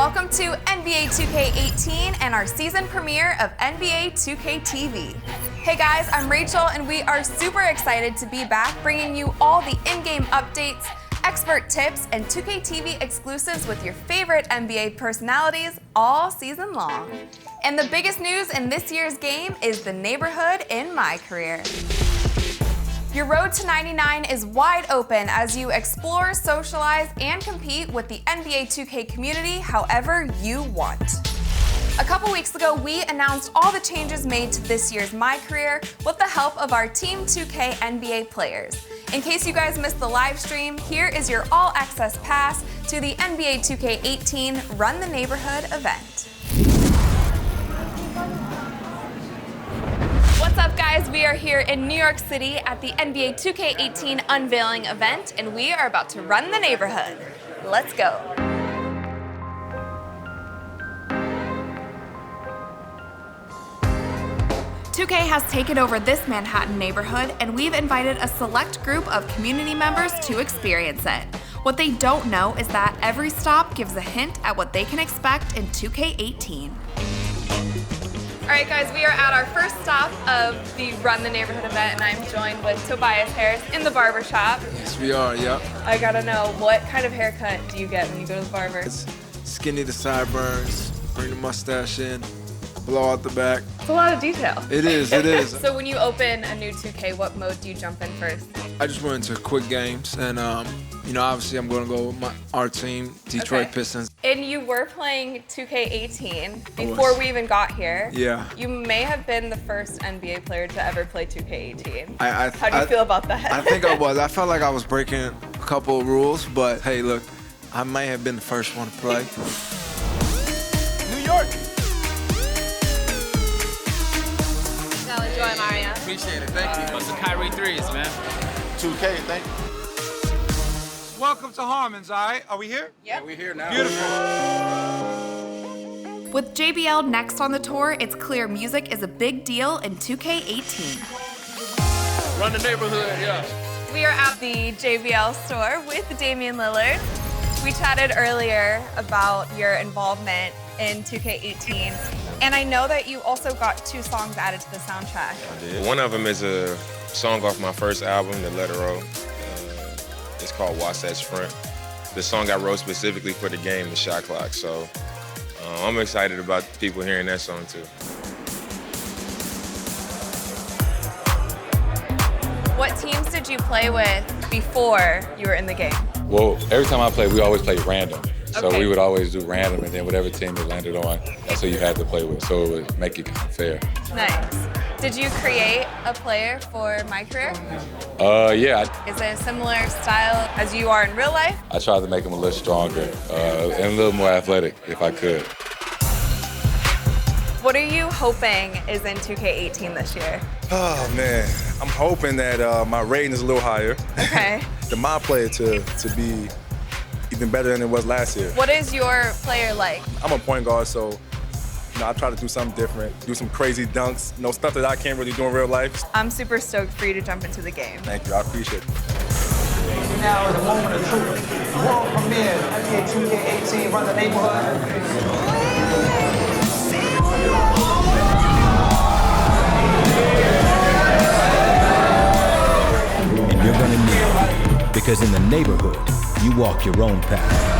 Welcome to NBA 2K18 and our season premiere of NBA 2KTV. Hey guys, I'm Rachel and we are super excited to be back bringing you all the in-game updates, expert tips, and 2KTV exclusives with your favorite NBA personalities all season long. And the biggest news in this year's game is the neighborhood in my career. Your road to 99 is wide open as you explore, socialize, and compete with the NBA 2K community however you want. A couple weeks ago, we announced all the changes made to this year's My Career with the help of our Team 2K NBA players. In case you guys missed the live stream, here is your all-access pass to the NBA 2K18 Run the Neighborhood event. What's up, guys? We are here in New York City at the NBA 2K18 unveiling event, and we are about to run the neighborhood. Let's go. "2K has taken over this Manhattan neighborhood, and we've invited a select group of community members to experience it. What they don't know is that every stop gives a hint at what they can expect in 2K18. All right, guys, we are at our first stop of the Run the Neighborhood event, and I'm joined with Tobias Harris in the barber shop. Yes, we are, yep. I gotta know, what kind of haircut do you get when you go to the barber? It's skinny to sideburns, bring the mustache in, blow out the back. It's a lot of detail. It is, it is. So when you open a new 2K, what mode do you jump in first? I just went into quick games, and obviously I'm going to go with our team, Detroit Pistons. And you were playing 2K18 before we even got here. Yeah. You may have been the first NBA player to ever play 2K18. How do you feel about that? I think I was. I felt like I was breaking a couple of rules, but hey, look, I may have been the first one to play. New York. Now enjoy, Mario. Appreciate it, thank you. Bunch of Kyrie threes, man. 2K, thank you. Welcome to Harmon's, all right? Are we here? Yep. We're here now. Beautiful. With JBL next on the tour, it's clear music is a big deal in 2K18. Run the neighborhood, yeah. We are at the JBL store with Damian Lillard. We chatted earlier about your involvement in 2K18, and I know that you also got 2 songs added to the soundtrack. I did. One of them is a song off my first album, The Letter O. It's called Wasatch Front. The song I wrote specifically for the game, the shot clock. So I'm excited about people hearing that song too. What teams did you play with before you were in the game? Well, every time I play, we always play random. So Okay. we would always do random, and then whatever team it landed on, that's who you had to play with. So it would make it kind of fair. Nice. Did you create a player for My Career? Yeah, Is it a similar style as you are in real life? I tried to make him a little stronger and a little more athletic if I could. What are you hoping is in 2K18 this year? Oh man, I'm hoping that my rating is a little higher. Okay. The my play to be even better than it was last year. What is your player like? I'm a point guard, so I try to do something different, do some crazy dunks, stuff that I can't really do in real life. I'm super stoked for you to jump into the game. Thank you, I appreciate it. Now is the moment of truth. World premiere, NBA 2K18, Run the Neighborhood. And you're gonna need it, because in the neighborhood, you walk your own path.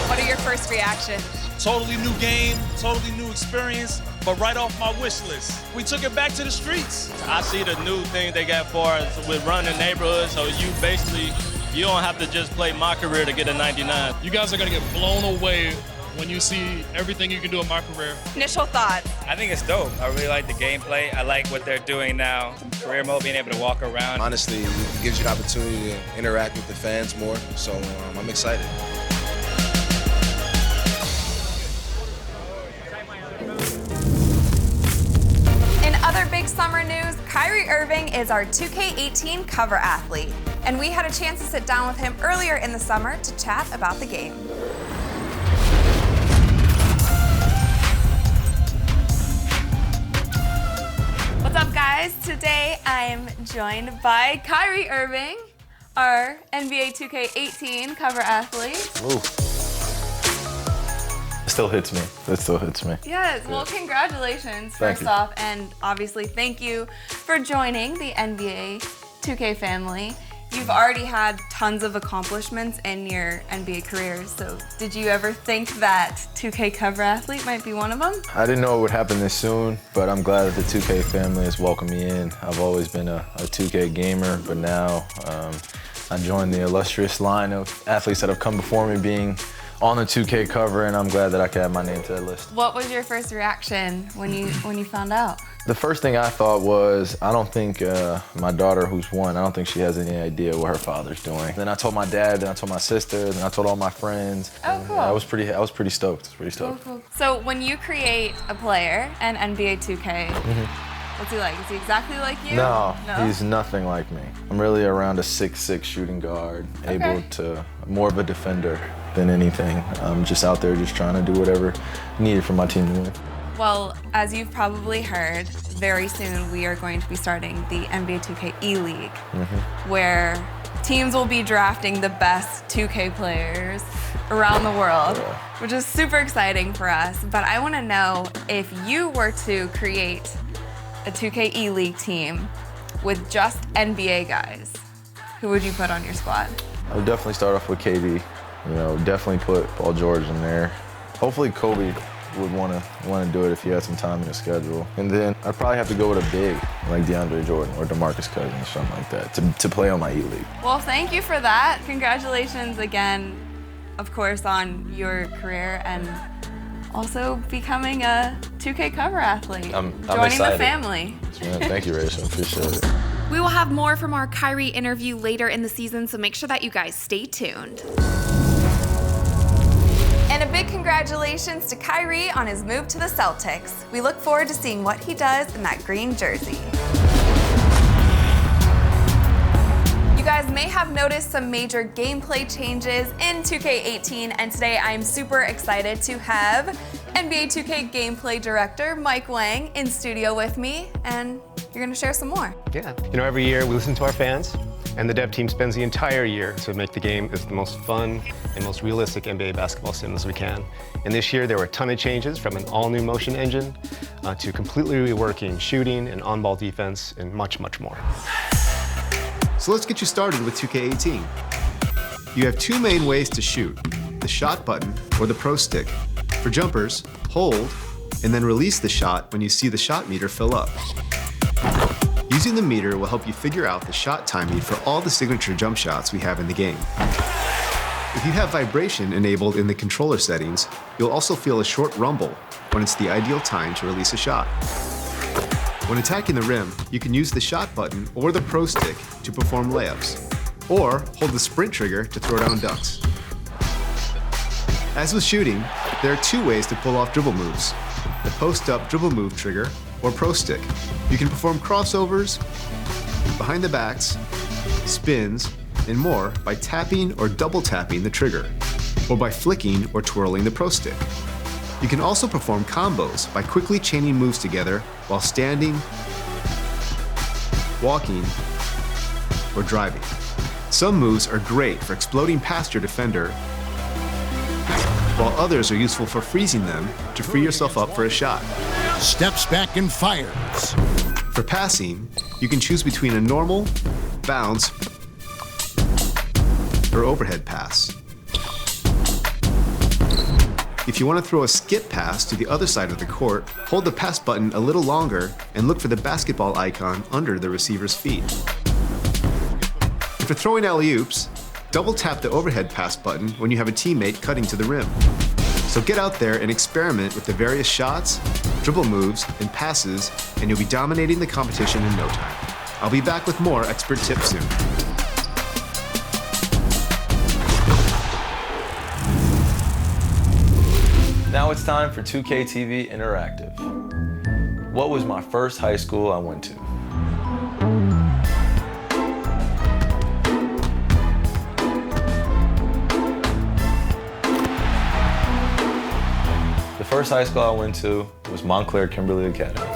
What are your first reactions? Totally new game, totally new experience, but right off my wish list. We took it back to the streets. I see the new thing they got for us with running neighborhoods, so you don't have to just play My Career to get a 99. You guys are gonna get blown away when you see everything you can do in My Career. Initial thoughts? I think it's dope. I really like the gameplay. I like what they're doing now. Career mode, being able to walk around. Honestly, it gives you the opportunity to interact with the fans more, so I'm excited. In other big summer news, Kyrie Irving is our 2K18 cover athlete, and we had a chance to sit down with him earlier in the summer to chat about the game. What's up, guys? Today I'm joined by Kyrie Irving, our NBA 2K18 cover athlete. Ooh. It still hits me. It still hits me. Yes, well, congratulations Thank first you. off, and obviously thank you for joining the NBA 2K family. You've already had tons of accomplishments in your NBA careers, so did you ever think that 2K cover athlete might be one of them? I didn't know it would happen this soon, but I'm glad that the 2K family has welcomed me in. I've always been a 2K gamer, but now I joined the illustrious line of athletes that have come before me being on the 2K cover, and I'm glad that I could add my name to that list. What was your first reaction when you found out? The first thing I thought was, I don't think my daughter, who's 1, I don't think she has any idea what her father's doing. Then I told my dad, then I told my sister, then I told all my friends. Oh, cool. I was pretty stoked. Cool. So when you create a player in NBA 2K, what's he like? Is he exactly like you? No, he's nothing like me. I'm really around a 6'6" shooting guard, able to, more of a defender than anything. I'm just out there just trying to do whatever needed for my team to win. Well, as you've probably heard, very soon we are going to be starting the NBA 2K E-League, where teams will be drafting the best 2K players around the world, which is super exciting for us. But I want to know, if you were to create a 2K E-League team with just NBA guys, who would you put on your squad? I would definitely start off with KD. You know, definitely put Paul George in there. Hopefully Kobe would want to do it if he had some time in his schedule. And then I'd probably have to go with a big, like DeAndre Jordan or DeMarcus Cousins, or something like that, to play on my E-League. Well, thank you for that. Congratulations again, of course, on your career and also becoming a 2K cover athlete. I'm joining excited. the family. Yeah, thank you, Rachel. I appreciate it. We will have more from our Kyrie interview later in the season, so make sure that you guys stay tuned. And a big congratulations to Kyrie on his move to the Celtics. We look forward to seeing what he does in that green jersey. You guys may have noticed some major gameplay changes in 2K18, and today I'm super excited to have NBA 2K gameplay director Mike Wang in studio with me, and you're gonna share some more. Yeah, you know, every year we listen to our fans, and the dev team spends the entire year to make the game as the most fun and most realistic NBA basketball sim as we can. And this year there were a ton of changes, from an all-new motion engine to completely reworking shooting and on-ball defense and much, much more. So let's get you started with 2K18. You have 2 main ways to shoot: the shot button or the pro stick. For jumpers, hold and then release the shot when you see the shot meter fill up. Using the meter will help you figure out the shot timing for all the signature jump shots we have in the game. If you have vibration enabled in the controller settings, you'll also feel a short rumble when it's the ideal time to release a shot. When attacking the rim, you can use the shot button or the pro stick to perform layups, or hold the sprint trigger to throw down dunks. As with shooting, there are 2 ways to pull off dribble moves: the post-up dribble move trigger or pro stick. You can perform crossovers, behind the backs, spins, and more by tapping or double tapping the trigger, or by flicking or twirling the pro stick. You can also perform combos by quickly chaining moves together while standing, walking, or driving. Some moves are great for exploding past your defender, while others are useful for freezing them to free yourself up for a shot. Steps back and fires. For passing, you can choose between a normal, bounce, or overhead pass. If you want to throw a skip pass to the other side of the court, hold the pass button a little longer and look for the basketball icon under the receiver's feet. If you're throwing alley-oops, double tap the overhead pass button when you have a teammate cutting to the rim. So get out there and experiment with the various shots, dribble moves, and passes, and you'll be dominating the competition in no time. I'll be back with more expert tips soon. Now it's time for 2KTV Interactive. What was my first high school I went to? The first high school I went to was Montclair Kimberly Academy.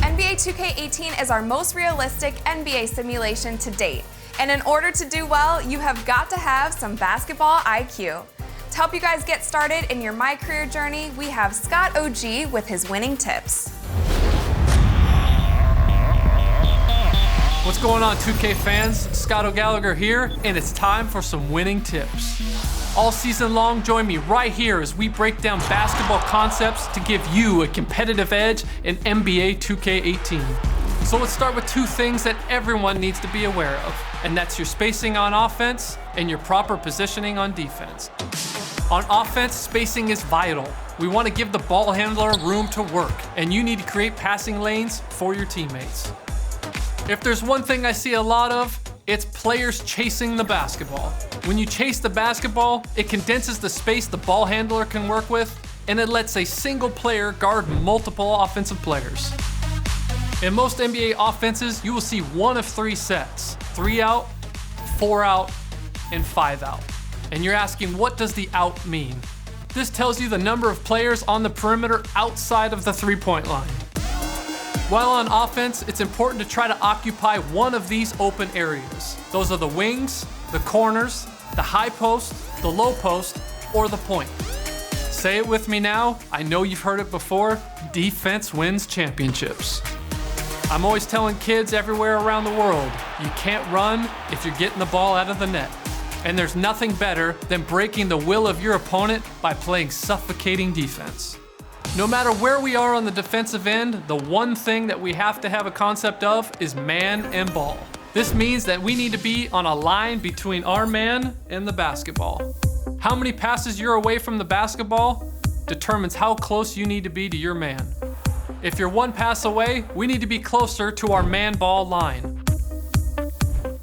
NBA 2K18 is our most realistic NBA simulation to date. And in order to do well, you have got to have some basketball IQ. To help you guys get started in your My Career journey, we have Scott OG with his winning tips. What's going on, 2K fans? Scott O'Gallagher here, and it's time for some winning tips. All season long, join me right here as we break down basketball concepts to give you a competitive edge in NBA 2K18. So let's start with two things that everyone needs to be aware of, and that's your spacing on offense and your proper positioning on defense. On offense, spacing is vital. We want to give the ball handler room to work, and you need to create passing lanes for your teammates. If there's one thing I see a lot of, it's players chasing the basketball. When you chase the basketball, it condenses the space the ball handler can work with, and it lets a single player guard multiple offensive players. In most NBA offenses, you will see one of three sets: 3 out, 4 out, and 5 out. And you're asking, what does the out mean? This tells you the number of players on the perimeter outside of the three-point line. While on offense, it's important to try to occupy one of these open areas. Those are the wings, the corners, the high post, the low post, or the point. Say it with me now. I know you've heard it before. Defense wins championships. I'm always telling kids everywhere around the world, you can't run if you're getting the ball out of the net. And there's nothing better than breaking the will of your opponent by playing suffocating defense. No matter where we are on the defensive end, the one thing that we have to have a concept of is man and ball. This means that we need to be on a line between our man and the basketball. How many passes you're away from the basketball determines how close you need to be to your man. If you're one pass away, we need to be closer to our man-ball line.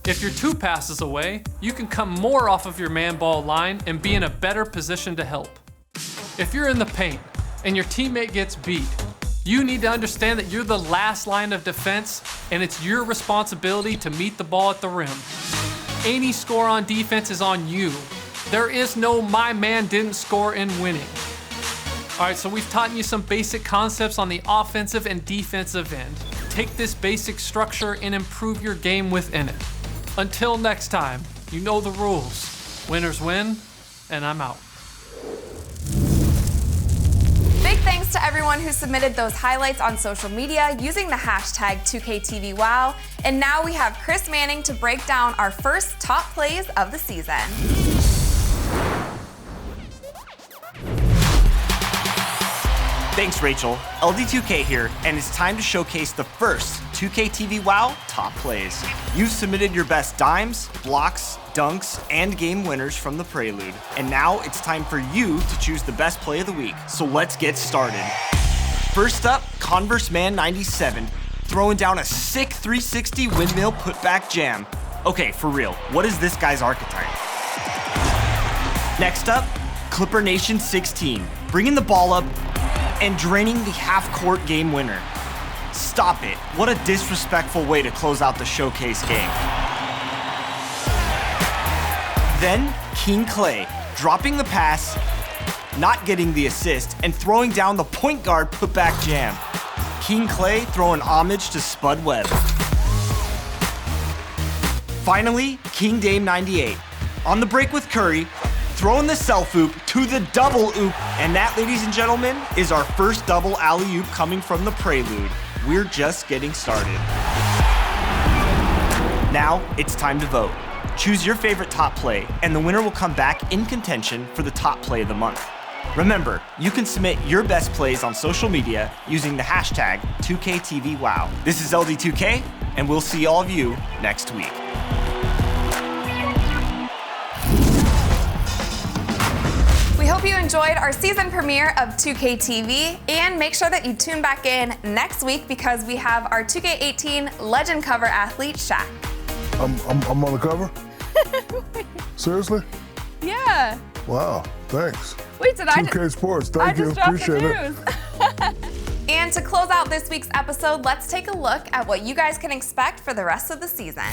If you're 2 passes away, you can come more off of your man-ball line and be in a better position to help. If you're in the paint and your teammate gets beat, you need to understand that you're the last line of defense and it's your responsibility to meet the ball at the rim. Any score on defense is on you. There is no my man didn't score in winning. All right, so we've taught you some basic concepts on the offensive and defensive end. Take this basic structure and improve your game within it. Until next time, you know the rules. Winners win, and I'm out. Big thanks to everyone who submitted those highlights on social media using the hashtag 2KTVWow. And now we have Chris Manning to break down our first top plays of the season. Thanks, Rachel. LD2K here, and it's time to showcase the first 2KTV Wow top plays. You've submitted your best dimes, blocks, dunks, and game winners from the Prelude. And now it's time for you to choose the best play of the week. So let's get started. First up, Converse Man 97, throwing down a sick 360 windmill putback jam. Okay, for real, what is this guy's archetype? Next up, Clipper Nation 16, bringing the ball up and draining the half-court game winner. Stop it. What a disrespectful way to close out the showcase game. Then, King Clay, dropping the pass, not getting the assist, and throwing down the point guard putback jam. King Clay throwing homage to Spud Webb. Finally, King Dame 98, on the break with Curry, throwing the self-oop to the double oop. And that, ladies and gentlemen, is our first double alley-oop coming from the Prelude. We're just getting started. Now, it's time to vote. Choose your favorite top play, and the winner will come back in contention for the top play of the month. Remember, you can submit your best plays on social media using the hashtag 2KTVWow. This is LD2K, and we'll see all of you next week. We hope you enjoyed our season premiere of 2KTV, and make sure that you tune back in next week because we have our 2K18 legend cover athlete, Shaq. I'm on the cover? Seriously? Yeah. Wow, thanks. Wait, did 2K Sports, thank you, appreciate it. And to close out this week's episode, let's take a look at what you guys can expect for the rest of the season.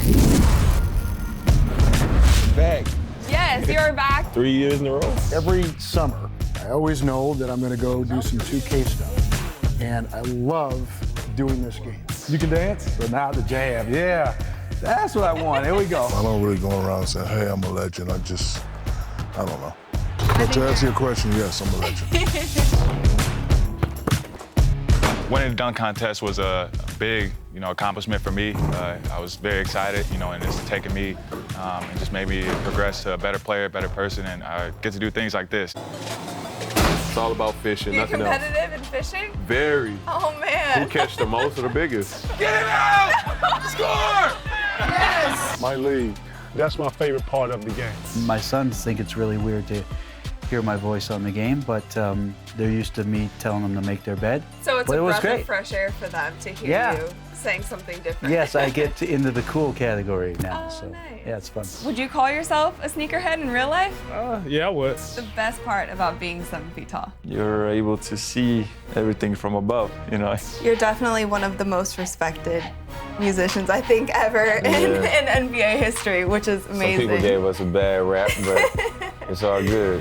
Back. Yes, you're back. 3 years in a row. Every summer, I always know that I'm gonna go do some 2K stuff. And I love doing this game. You can dance? So now the jam, yeah. That's what I want. Here we go. I don't really go around saying, hey, I'm a legend. I don't know. But to answer your question, yes, I'm a legend. Winning the dunk contest was a big, accomplishment for me. I was very excited, and it's taken me and just made me progress to a better player, better person, and I get to do things like this. It's all about fishing, You're nothing else. competitive in fishing? Very. Oh, man. Who catch the most or the biggest? Get it out! Score! Yes! My league, that's my favorite part of the game. My sons think it's really weird to hear my voice on the game, but they're used to me telling them to make their bed. So it's but a it was breath great. of fresh air for them to hear you saying something different. Yes, I get into the cool category now, Oh, so nice. yeah, it's fun. Would you call yourself a sneakerhead in real life? Yeah, I would. The best part about being 7 feet tall. You're able to see everything from above, You're definitely one of the most respected musicians, I think, ever in NBA history, which is amazing. Some people gave us a bad rap, but it's all good.